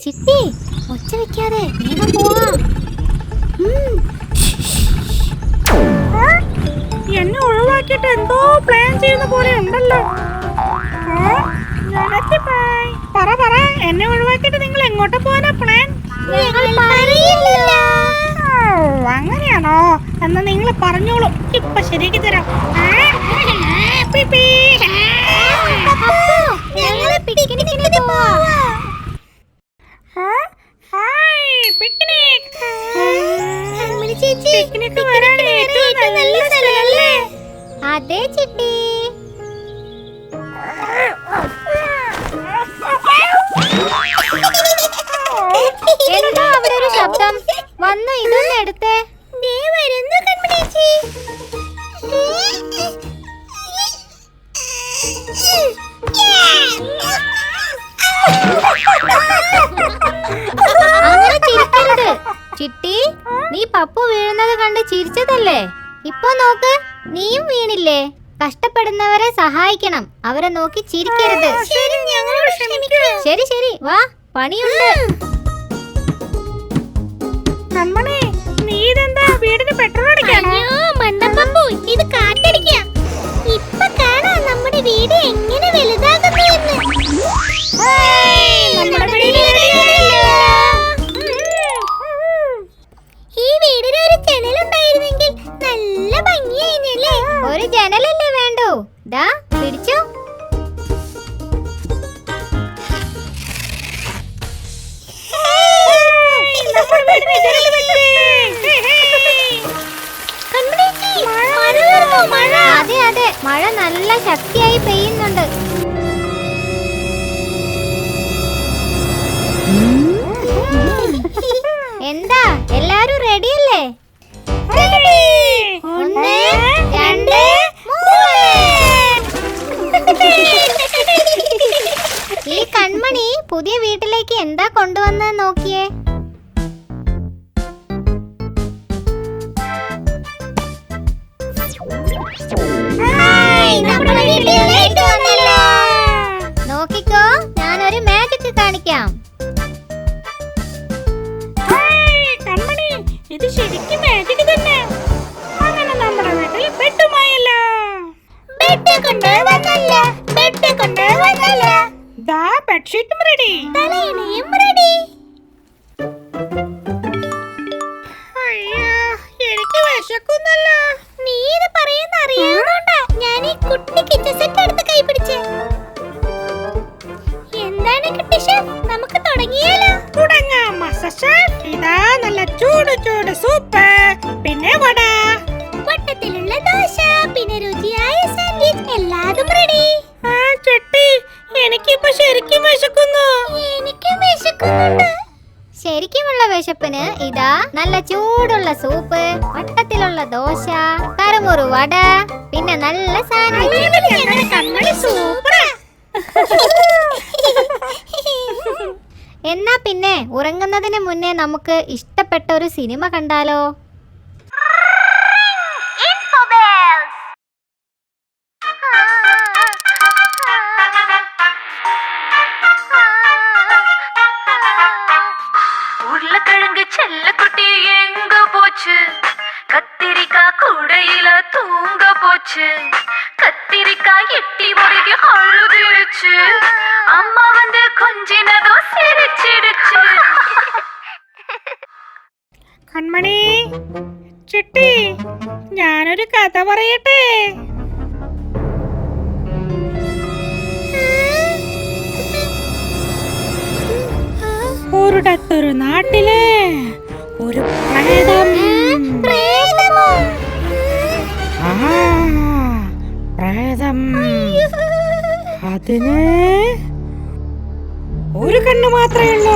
ചിട്ടി ഒച്ച വെക്കാതെ വേഗം പോവാം. എന്നെ ഒഴിവാക്കിട്ട് എന്തോ പ്ലാൻ ചെയ്യുന്ന പോലെ ഉണ്ടല്ലോ. പറ എന്നെ ഒഴിവാക്കിട്ട് നിങ്ങൾ എങ്ങോട്ട് പോകാനാ പ്ലാൻ? അങ്ങനെയാണോ? എന്നാ നിങ്ങൾ പറഞ്ഞോളൂ, ഇപ്പൊ ശരിയാക്കി തരാം. അതെ ചിട്ടി. എന്താ അവിടെ ഒരു ശബ്ദം? വന്നു ഇതൊന്ന് എടുത്തേ. അങ്ങനെ ചിരിക്കരുത് ചിട്ടി. നീ പപ്പു വീഴുന്നത് കണ്ട് ചിരിച്ചതല്ലേ? ഇപ്പൊ നോക്ക്, നീയും വീണില്ലേ? കഷ്ടപ്പെടുന്നവരെ സഹായിക്കണം, അവരെ നോക്കി ചിരിക്കരുത്. ശരി ശരി, വാ, പണിയുണ്ട്. നീ ഇതെന്താ വീടിന് പെട്രോൾ അടിക്കാനോ? ഇത് കാറ്റടിക്കാ. ഇപ്പൊ കാണാം നമ്മുടെ വീട് എങ്ങനെ വലുതാകുന്നു എന്ന്. ഈ വീടിന് ഒരു ജനലുണ്ടായിരുന്നെങ്കിൽ നല്ല ഭംഗിയായില്ലേ? ഒരു ജനലല്ലേ വേണ്ടൂ. ദാ പിടിച്ചോ. അതെ അതെ, മഴ നല്ല ശക്തിയായി പെയ്യുന്നുണ്ട്. എന്താ എല്ലാരും റെഡിയല്ലേ? 1 2 3. ഈ കൺമണി പുതിയ വീട്ടിലേക്ക് എന്താ കൊണ്ടുവന്നത് നോക്കിയേ. നോക്കിക്കോ, ഞാനൊരു മാജിക് കാണിക്കാം. ഇത് ശരിക്കും മാജിക് തന്നെ. അങ്ങനെ നമ്മുടെ വീട്ടിൽ ബെഡുമായല്ലോ. ദാ ബെഡ്ഷീറ്റും റെഡി, തലയിണയും റെഡി. എനിക്ക് വിശക്കുന്നല്ലോ. നീ ഇത് പറയുന്ന അറിയാവുന്നോണ്ടാ ഞാൻ ഈ കുട്ടി കിച്ചൺ സെറ്റ് എടുത്ത് കൈ പിടിച്ചേ. എന്താണ് കുട്ടി ഷെഫ്, നമുക്ക് തുടങ്ങിയാലോ? തുടങ്ങാം മാസ്റ്റർ ഷെഫ്. ഇതാ നല്ല ചൂട് ചൂട് സൂപ്പ്, പിന്നെ വട, വട്ടത്തിലുള്ള ദോശ, പിന്നെ രുചിയായ സാൻഡ്വിച്ച്, എല്ലാതും റെഡി. ചെട്ടി, എനിക്കിപ്പോ ശരിക്കും വിശക്കുന്നു. എനിക്കും വിശക്കുന്നുണ്ട്. ശരിക്കുമുള്ള വിശപ്പിന് ഇതാ നല്ല ചൂടുള്ള സൂപ്പ്, വട്ടത്തിലുള്ള ദോശ, കറുമുറു വട, പിന്നെ നല്ല സാൻഡ്വിച്ച്. എന്നാ പിന്നെ ഉറങ്ങുന്നതിന് മുന്നേ നമുക്ക് ഇഷ്ടപ്പെട്ട ഒരു സിനിമ കണ്ടാലോ? உருளைக்கிழங்கு செல்லக்குட்டி எங்க போச்சு? கத்திரிக்காய் கூடையில தூங்க போச்சு. கத்திரிக்காய் எட்டி முறைக்கு அழுதுருச்சு. அம்மா வந்து கொஞ்சினதோ சிரிச்சிடுச்சு. കൺമണി, ചിട്ടി, ഞാനൊരു കഥ പറയട്ടെ. ഒരിടത്തൊരു നാട്ടില് ഒരു പ്രേതം. പ്രേതം അതിന് ഒരു കണ്ണ് മാത്രമേ ഉള്ളൂ.